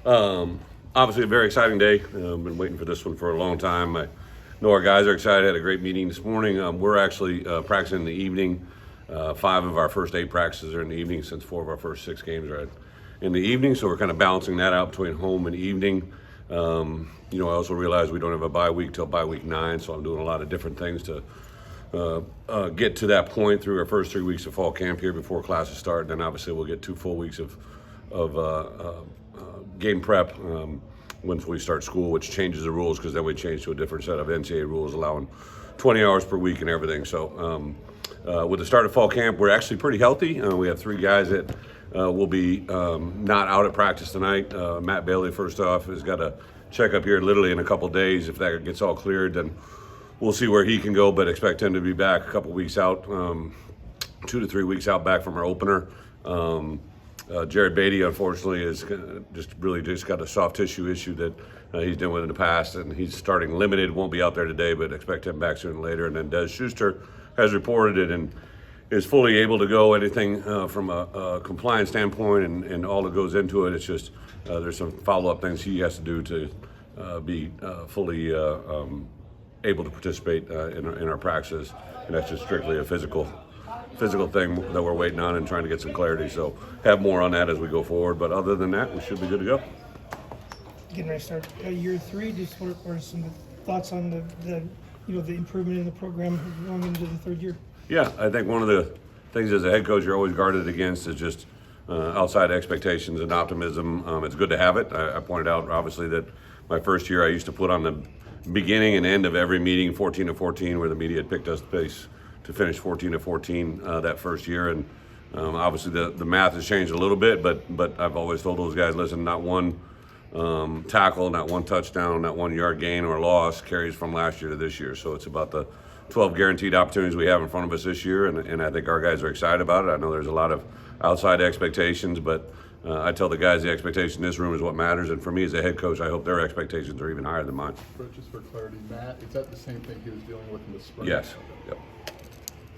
Obviously, a very exciting day. Been waiting for this one for a long time. I know our guys are excited. Had a great meeting this morning. We're actually practicing in the evening. 5 of our first 8 practices are in the evening, since 4 of our first 6 games are in the evening. So we're kind of balancing that out between home and evening. I also realize we don't have a bye week till bye week 9, so I'm doing a lot of different things to get to that point through our first 3 weeks of fall camp here before classes start. And then obviously we'll get 2 full weeks of game prep once we start school, which changes the rules, because then we change to a different set of NCAA rules allowing 20 hours per week and everything. So with the start of fall camp, we're actually pretty healthy. We have 3 guys that will be not out at practice tonight. Matt Bailey, first off, has got a checkup here literally in a couple days. If that gets all cleared, then we'll see where he can go, but expect him to be back a couple weeks out, 2 to 3 weeks out back from our opener. Jared Beatty, unfortunately, is just got a soft tissue issue that he's dealing with in the past, and he's starting limited. Won't be out there today, but expect him back sooner or later. And then Des Schuster has reported it and is fully able to go. Anything from a compliance standpoint and all that goes into it, it's just there's some follow-up things he has to do to be fully able to participate in our practices, and that's just strictly a physical thing that we're waiting on and trying to get some clarity. So have more on that as we go forward. But other than that, we should be good to go. Getting ready to start year 3. Just what are some thoughts on the improvement in the program going into the 3rd year? Yeah, I think one of the things as a head coach you're always guarded against is just outside expectations and optimism. It's good to have it. I pointed out obviously that my first year I used to put on the beginning and end of every meeting 14-14, where the media had picked us pace to finish 14-14 that first year. And obviously the math has changed a little bit, but I've always told those guys, listen, not one tackle, not one touchdown, not 1 yard gain or loss carries from last year to this year. So it's about the 12 guaranteed opportunities we have in front of us this year, and I think our guys are excited about it. I know there's a lot of outside expectations, but I tell the guys the expectation in this room is what matters, and for me as a head coach, I hope their expectations are even higher than mine. But just for clarity, Matt, is that the same thing he was dealing with in the spring? Yes. Yep.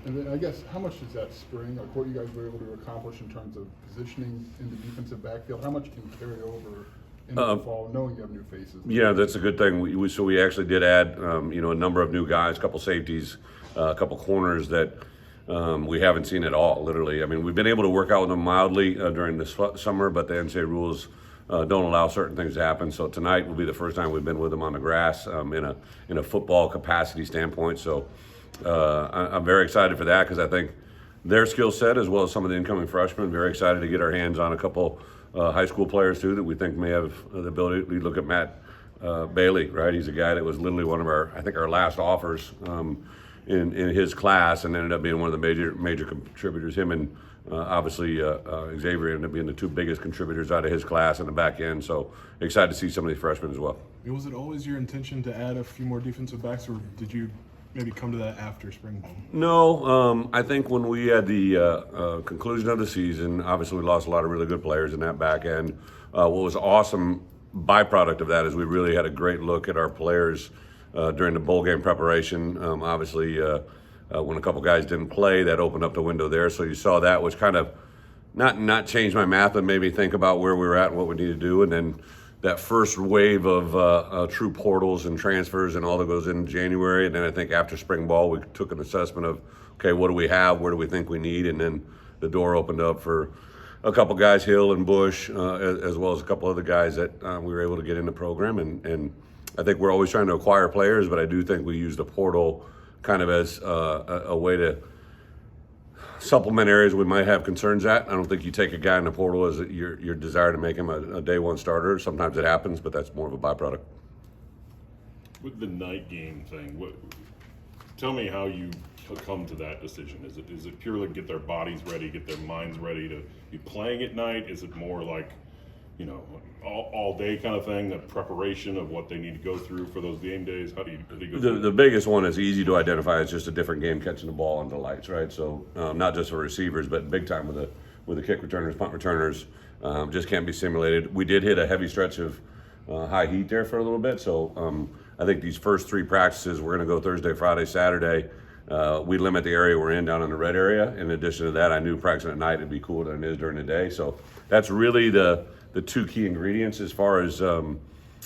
And then I guess, how much does that spring, like what you guys were able to accomplish in terms of positioning in the defensive backfield, how much can carry over into the fall, knowing you have new faces? Yeah, that's a good thing. We actually did add, a number of new guys, a couple safeties, a couple corners that we haven't seen at all, literally. I mean, we've been able to work out with them mildly during the summer, but the NCAA rules don't allow certain things to happen. So tonight will be the first time we've been with them on the grass in a football capacity standpoint. So I'm very excited for that, because I think their skill set, as well as some of the incoming freshmen, very excited to get our hands on a couple high school players too that we think may have the ability. We look at Matt Bailey, right? He's a guy that was literally one of our last offers in his class, and ended up being one of the major contributors. Him and obviously Xavier ended up being the 2 biggest contributors out of his class in the back end. So excited to see some of these freshmen as well. Was it always your intention to add a few more defensive backs, or did you maybe come to that after spring ball? No, I think when we had the conclusion of the season, obviously we lost a lot of really good players in that back end. What was awesome byproduct of that is we really had a great look at our players during the bowl game preparation. Obviously, when a couple guys didn't play, that opened up the window there. So you saw that, which kind of not changed my math, but made me think about where we were at and what we need to do. And then that first wave of true portals and transfers and all that goes in January. And then I think after spring ball, we took an assessment of, okay, what do we have? Where do we think we need? And then the door opened up for a couple guys, Hill and Bush, as well as a couple other guys that we were able to get in the program. And I think we're always trying to acquire players, but I do think we use the portal kind of as a way to supplement areas we might have concerns at. I don't think you take a guy in the portal as your desire to make him a day one starter. Sometimes it happens, but that's more of a byproduct. With the night game thing, tell me how you come to that decision. Is it purely get their bodies ready, get their minds ready to be playing at night? Is it more like, all day kind of thing, the preparation of what they need to go through for those game days? How do you go through The biggest one is easy to identify. It's just a different game catching the ball under lights, right? So not just for receivers, but big time with the kick returners, punt returners, just can't be simulated. We did hit a heavy stretch of high heat there for a little bit. So I think these first 3 practices, we're going to go Thursday, Friday, Saturday. We limit the area we're in down in the red area. In addition to that, I knew practicing at night would be cooler than it is during the day. So that's really the the two key ingredients. As far as the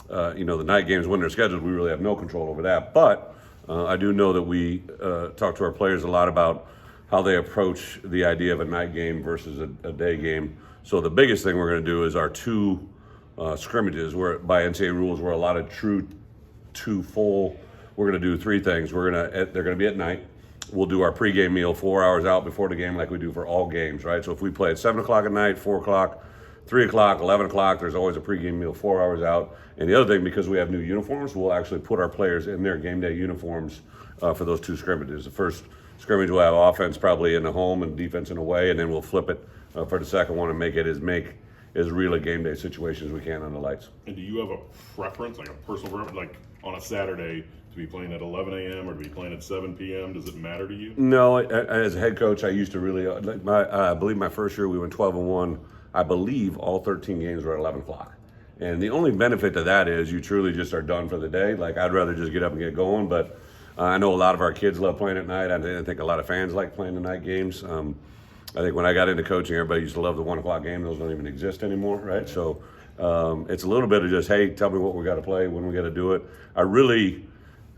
night games when they're scheduled, we really have no control over that. But I do know that we talk to our players a lot about how they approach the idea of a night game versus a day game. So the biggest thing we're going to do is our two scrimmages, where by NCAA rules we're allotted true two full. We're going to do three things. They're going to be at night. We'll do our pregame meal 4 hours out before the game, like we do for all games, right? So if we play at 7 o'clock at night, 4 o'clock, 3 o'clock, 11 o'clock, there's always a pregame meal 4 hours out. And the other thing, because we have new uniforms, we'll actually put our players in their game day uniforms for those two scrimmages. The first scrimmage will have offense probably in the home and defense in away, and then we'll flip it for the second one and make as real a game day situation as we can on the lights. And do you have a preference, like a personal preference, like on a Saturday, to be playing at 11 a.m. or to be playing at 7 p.m.? Does it matter to you? No, as a head coach, I used to really, I believe my first year we went 12-1. I believe all 13 games were at 11 o'clock. And the only benefit to that is you truly just are done for the day. Like, I'd rather just get up and get going, but I know a lot of our kids love playing at night. I think a lot of fans like playing the night games. I think when I got into coaching, everybody used to love the 1 o'clock game. Those don't even exist anymore, right? So it's a little bit of just, hey, tell me what we got to play, when we got to do it. I really,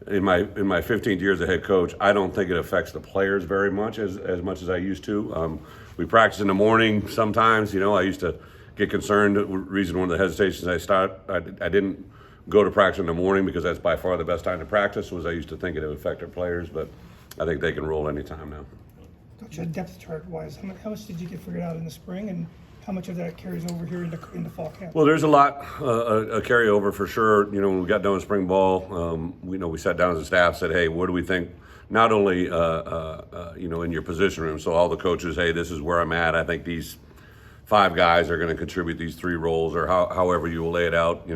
in my 15th year as a head coach, I don't think it affects the players very much as much as I used to. We practice in the morning sometimes. I used to get concerned. The reason one of the hesitations I didn't go to practice in the morning, because that's by far the best time to practice, was I used to think it would affect our players, but I think they can roll anytime now. Coach, depth chart wise, how much did you get figured out in the spring, and how much of that carries over here into fall camp? Well, there's a lot a carryover for sure. When we got done with spring ball, we sat down as a staff, said, hey, what do we think? Not only in your position room, so all the coaches, hey, this is where I'm at. I think these 5 guys are going to contribute these 3 roles, or however you will lay it out.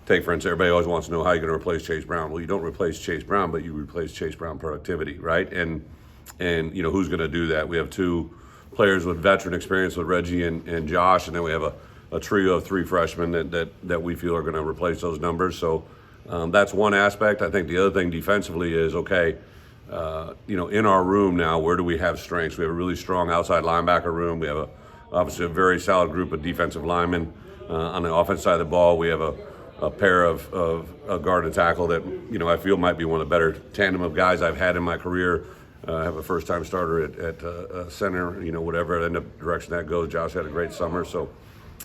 Take, for instance, everybody always wants to know how you're going to replace Chase Brown. Well, you don't replace Chase Brown, but you replace Chase Brown productivity, right? And who's going to do that? We have 2 players with veteran experience with Reggie and Josh, and then we have a trio of 3 freshmen that we feel are going to replace those numbers. So that's one aspect. I think the other thing defensively is, okay, in our room now, where do we have strengths? We have a really strong outside linebacker room. We have obviously a very solid group of defensive linemen. On the offense side of the ball, we have a pair of a guard and tackle that I feel might be one of the better tandem of guys I've had in my career. I have a first-time starter at center, whatever end up direction that goes. Josh had a great summer, so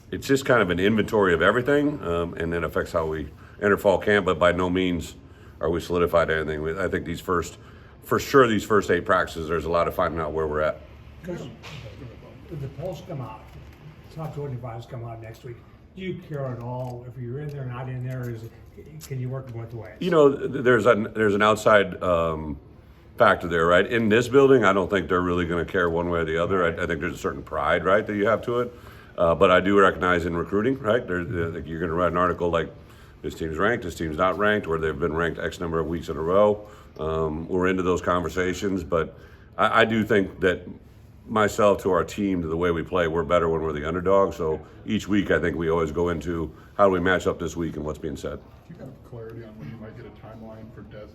it's just kind of an inventory of everything, and then affects how we enter fall camp. But by no means are we solidified anything. I think these first 8 practices, there's a lot of finding out where we're at. Because the polls come out, top 25s come out next week. Do you care at all if you're in there or not in there? Can you work both ways? There's an outside factor there, right? In this building, I don't think they're really going to care one way or the other. I think there's a certain pride, right, that you have to it. But I do recognize in recruiting, right, you're going to write an article like, this team's ranked, this team's not ranked, or they've been ranked X number of weeks in a row. We're into those conversations, but I do think that myself, to our team, to the way we play, we're better when we're the underdog. So each week, I think we always go into how do we match up this week and what's being said. Do you have clarity on when you might get a timeline for Dez's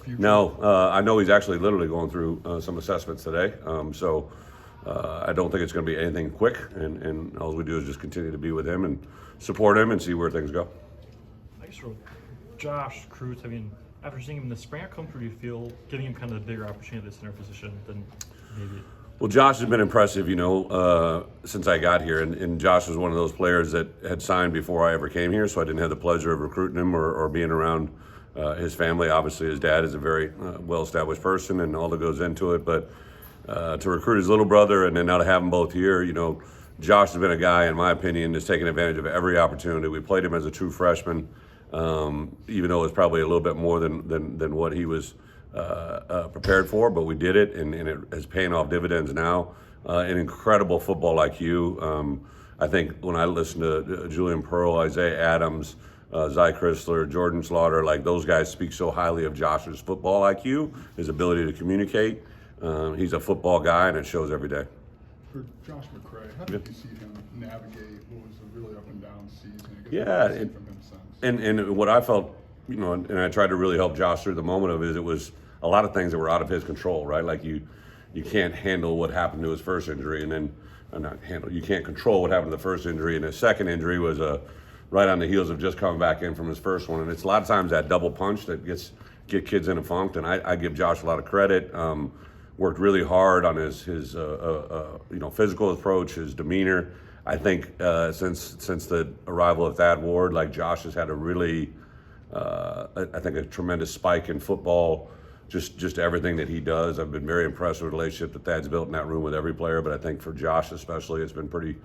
future? No, I know he's actually literally going through some assessments today. So I don't think it's going to be anything quick, and all we do is just continue to be with him and support him and see where things go. I guess for Josh Cruz, after seeing him in the spring, how comfortable do you feel giving him kind of the bigger opportunity at the center position than maybe? Well, Josh has been impressive, since I got here. And Josh was one of those players that had signed before I ever came here, so I didn't have the pleasure of recruiting him or being around his family. Obviously, his dad is a very well-established person and all that goes into it. But to recruit his little brother and then now to have them both here, Josh has been a guy, in my opinion, that's taken advantage of every opportunity. We played him as a true freshman, even though it was probably a little bit more than what he was prepared for, but we did it, and it is paying off dividends now. An incredible football IQ. I think when I listen to Julian Pearl, Isaiah Adams, Zy Chrysler, Jordan Slaughter, like those guys speak so highly of Josh's football IQ, his ability to communicate. He's a football guy, and it shows every day. For Josh McCray, how did you see him navigate what was a really up and down season? Yeah, From him since? and what I felt, and I tried to really help Josh through the moment of it was a lot of things that were out of his control, right? Like you can't handle what happened to his first injury, and then not handle. You can't control what happened to the first injury, and his second injury was right on the heels of just coming back in from his first one. And it's a lot of times that double punch that get kids in a funk. And I give Josh a lot of credit. Worked really hard on his physical approach, his demeanor. I think since the arrival of Thad Ward, like Josh has had a really, I think a tremendous spike in football. Just everything that he does. I've been very impressed with the relationship that Thad's built in that room with every player. But I think for Josh especially, it's been pretty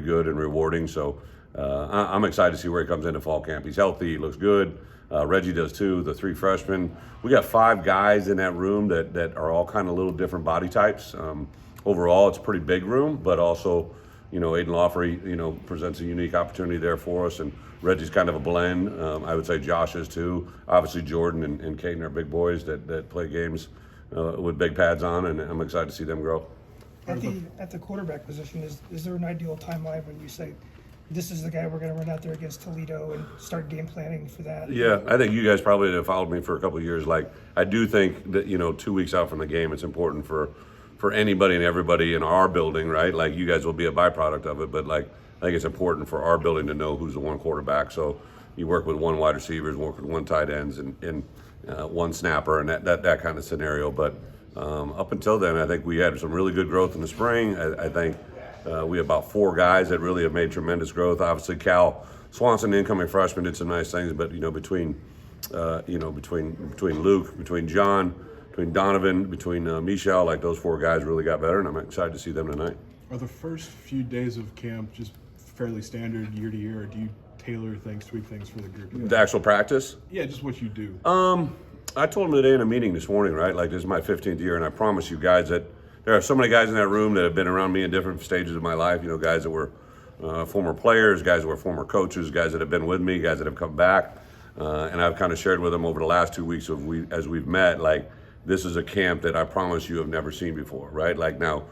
good and rewarding. So I'm excited to see where he comes into fall camp. He's healthy. He looks good. Reggie does too. The 3 freshmen. We got 5 guys in that room that are all kind of little different body types. Overall, it's a pretty big room, but also, Aiden Lawfrey, presents a unique opportunity there for us. And Reggie's kind of a blend. I would say Josh is too. Obviously, Jordan and Caden are big boys that play games with big pads on, and I'm excited to see them grow. At the quarterback position, is there an ideal timeline when you say, this is the guy we're going to run out there against Toledo and start game planning for that? Yeah, I think you guys probably have followed me for a couple of years. Like, I do think that, 2 weeks out from the game, it's important for anybody and everybody in our building, right? Like, you guys will be a byproduct of it, but like, I think it's important for our building to know who's the one quarterback. So you work with 1 wide receivers, work with 1 tight ends, and 1 snapper, and that kind of scenario. But up until then, I think we had some really good growth in the spring. I think we have about 4 guys that really have made tremendous growth. Obviously, Cal Swanson, incoming freshman, did some nice things. But between Luke, between John, between Donovan, between Michelle, like those 4 guys really got better, and I'm excited to see them tonight. Are the first few days of camp just fairly standard year to year, or do you tailor things, tweak things for the group? The actual practice? Yeah, just what you do. I told him today in a meeting this morning, right? Like, this is my 15th year, and I promise you guys that there are so many guys in that room that have been around me in different stages of my life. Guys that were former players, guys that were former coaches, guys that have been with me, guys that have come back. And I've kind of shared with them over the last 2 weeks as we've met, like, this is a camp that I promise you have never seen before, right? Like, now,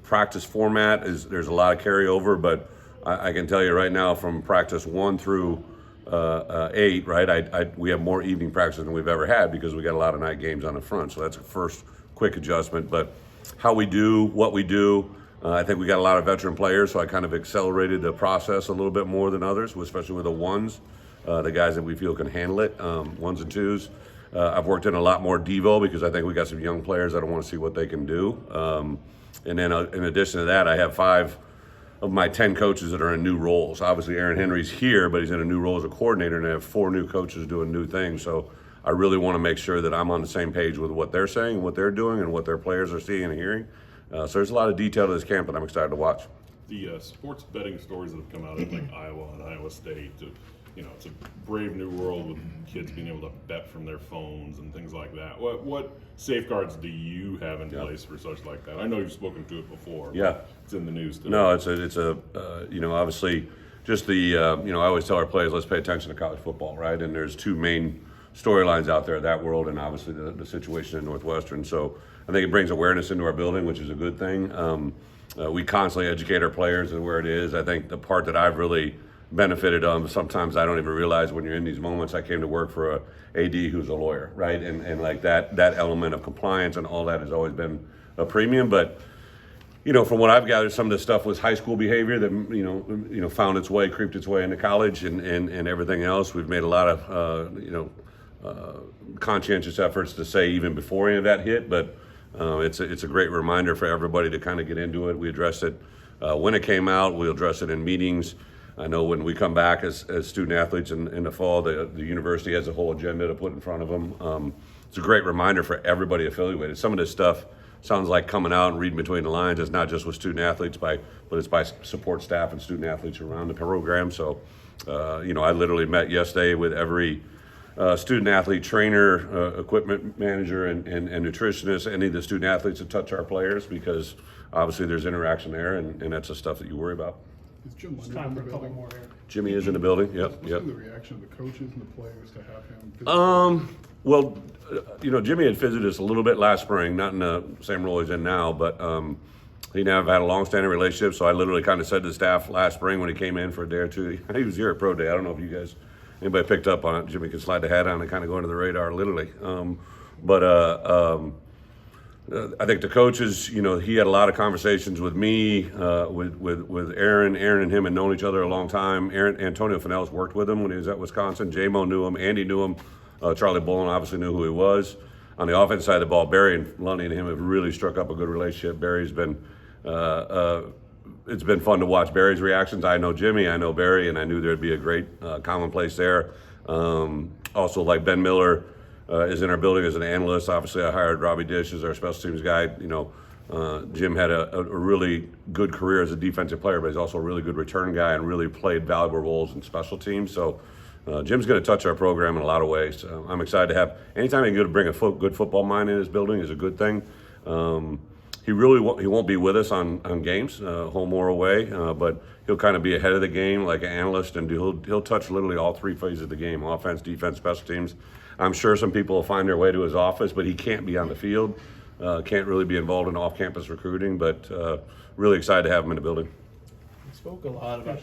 practice format there's a lot of carryover, but I can tell you right now, from practice 1 through 8, right? We have more evening practices than we've ever had because we got a lot of night games on the front. So that's a first quick adjustment. But how we do, what we do, I think we got a lot of veteran players, so I kind of accelerated the process a little bit more than others, especially with the 1s, the guys that we feel can handle it, 1s and 2s. I've worked in a lot more Devo because I think we got some young players that I want to see what they can do. And then in addition to that, I have 5 of my 10 coaches that are in new roles. Obviously, Aaron Henry's here, but he's in a new role as a coordinator, and I have 4 new coaches doing new things. So I really want to make sure that I'm on the same page with what they're saying, what they're doing, and what their players are seeing and hearing. So there's a lot of detail to this camp that I'm excited to watch. The sports betting stories that have come out of like Iowa and Iowa State, it's a brave new world with kids being able to bet from their phones and things like that. What safeguards do you have in place for such like that? I know you've spoken to it before. Yeah, it's in the news today. No, it's obviously just the I always tell our players, let's pay attention to college football, right? And there's 2 main storylines out there, that world and obviously the situation in Northwestern. So I think it brings awareness into our building, which is a good thing. We constantly educate our players and where it is. I think the part that I've really benefited sometimes I don't even realize when you're in these moments. I came to work for a AD who's a lawyer, right? And like that element of compliance and all that has always been a premium. But from what I've gathered, some of this stuff was high school behavior that found its way, creeped its way into college and everything else. We've made a lot of conscientious efforts to say even before any of that hit, but it's a great reminder for everybody to kind of get into it. We addressed it when it came out. We'll address it in meetings. I know when we come back as student athletes in the fall, the university has a whole agenda to put in front of them. It's a great reminder for everybody affiliated. Some of this stuff sounds like coming out and reading between the lines. It's not just with student athletes, but it's by support staff and student athletes around the program. So, I literally met yesterday with every student athlete trainer, equipment manager, and nutritionist, any of the student athletes that touch our players, because obviously there's interaction there, and that's the stuff that you worry about. Is Jim It's Leonard time in for the a couple building? more here. Jimmy is in the building. Yep. What's the reaction of the coaches and the players to have him? Well, Jimmy had visited us a little bit last spring, not in the same role he's in now, but he and I have had a long-standing relationship. So I literally kind of said to the staff last spring when he came in for a day or two, he was here at Pro Day. I don't know if anybody picked up on it. Jimmy can slide the hat on and kind of go under the radar, literally. I think the coaches, he had a lot of conversations with me, with Aaron. Aaron and him had known each other a long time. Antonio Finellis worked with him when he was at Wisconsin. J-Mo knew him. Andy knew him. Charlie Bullen obviously knew who he was. On the offense side of the ball, Barry and Lundy and him have really struck up a good relationship. Barry's been, it's been fun to watch Barry's reactions. I know Jimmy, I know Barry, and I knew there'd be a great commonplace there. Also, like Ben Miller is in our building as an analyst. Obviously, I hired Robbie Dish as our special teams guy. Jim had a really good career as a defensive player, but he's also a really good return guy and really played valuable roles in special teams. So Jim's going to touch our program in a lot of ways. I'm excited to have, anytime he can bring a good football mind in his building is a good thing. He won't be with us on games, home or away, but he'll kind of be ahead of the game like an analyst, and he'll touch literally all three phases of the game: offense, defense, special teams. I'm sure some people will find their way to his office, but he can't be on the field, can't really be involved in off-campus recruiting, but really excited to have him in the building. You spoke a lot about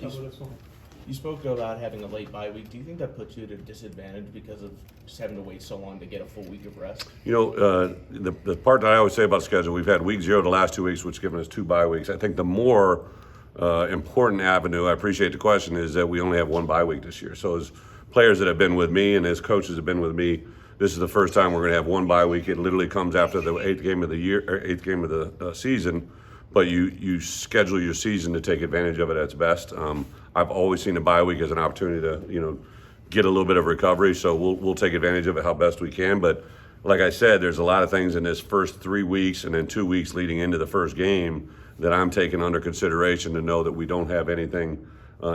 you spoke about having a late bye week. Do you think that puts you at a disadvantage because of just having to wait so long to get a full week of rest? The part that I always say about schedule, we've had week 0 the last 2 weeks, which has given us 2 bye weeks. I think the more important avenue, I appreciate the question, is that we only have 1 bye week this year. So as players that have been with me and as coaches have been with me, this is the first time we're going to have 1 bye week. It literally comes after the 8th game of the year, or 8th game of the season. But you schedule your season to take advantage of it at its best. I've always seen a bye week as an opportunity to, get a little bit of recovery. So we'll take advantage of it how best we can. But like I said, there's a lot of things in this first 3 weeks and then 2 weeks leading into the first game that I'm taking under consideration to know that we don't have anything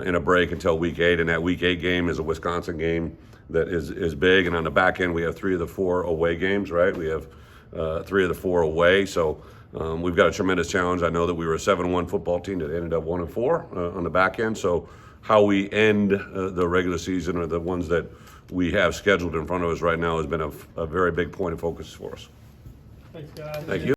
in a break until week 8. And that week 8 game is a Wisconsin game that is big. And on the back end, we have 3 of the 4 away games, right? We have 3 of the 4 away. So we've got a tremendous challenge. I know that we were a 7-1 football team that ended up 1-4 on the back end. So how we end the regular season or the ones that we have scheduled in front of us right now has been a very big point of focus for us. Thanks, guys. Thank you.